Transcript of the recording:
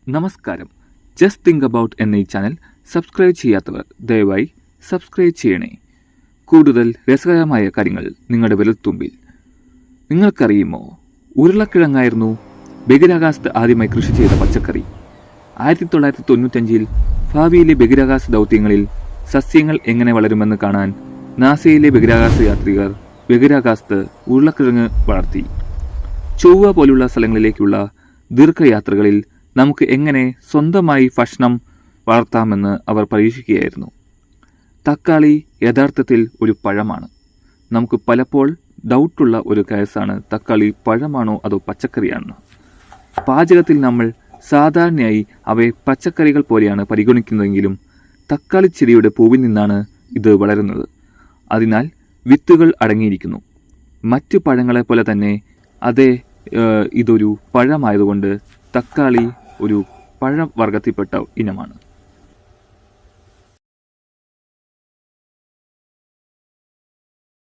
നമസ്കാരം. Just think about എന്ന ഈ ചാനൽ സബ്സ്ക്രൈബ് ചെയ്യാത്തവർ ദയവായി സബ്സ്ക്രൈബ് ചെയ്യണേ. കൂടുതൽ രസകരമായ കാര്യങ്ങൾ നിങ്ങളുടെ വിരൽത്തുമ്പിൽ. നിങ്ങൾക്കറിയുമോ, ഉരുളക്കിഴങ്ങായിരുന്നു ബഹിരാകാശത്ത് ആദ്യമായി കൃഷി ചെയ്ത പച്ചക്കറി. 1995 ഭാവിയിലെ ബഹിരാകാശ ദൗത്യങ്ങളിൽ സസ്യങ്ങൾ എങ്ങനെ വളരുമെന്ന് കാണാൻ നാസയിലെ ബഹിരാകാശ യാത്രികർ ബഹിരാകാശത്ത് ഉരുളക്കിഴങ്ങ് വളർത്തി. ചൊവ്വ പോലുള്ള സ്ഥലങ്ങളിലേക്കുള്ള ദീർഘയാത്രകളിൽ നമുക്ക് എങ്ങനെ സ്വന്തമായി ഭക്ഷണം വളർത്താമെന്ന് അവർ പരീക്ഷിക്കുകയായിരുന്നു. തക്കാളി യഥാർത്ഥത്തിൽ ഒരു പഴമാണ്. നമുക്ക് പലപ്പോൾ ഡൗട്ടുള്ള ഒരു കേസാണ് തക്കാളി പഴമാണോ അതോ പച്ചക്കറിയാണെന്ന്. പാചകത്തിൽ നമ്മൾ സാധാരണയായി അവയെ പച്ചക്കറികൾ പോലെയാണ് പരിഗണിക്കുന്നതെങ്കിലും തക്കാളി ചെടിയുടെ പൂവിൽ നിന്നാണ് ഇത് വളരുന്നത്. അതിനാൽ വിത്തുകൾ അടങ്ങിയിരിക്കുന്നു. മറ്റ് പഴങ്ങളെപ്പോലെ തന്നെ ഇതൊരു പഴമായതുകൊണ്ട് തക്കാളി ഒരു പഴവർഗത്തിൽപ്പെട്ട ഇനമാണ്.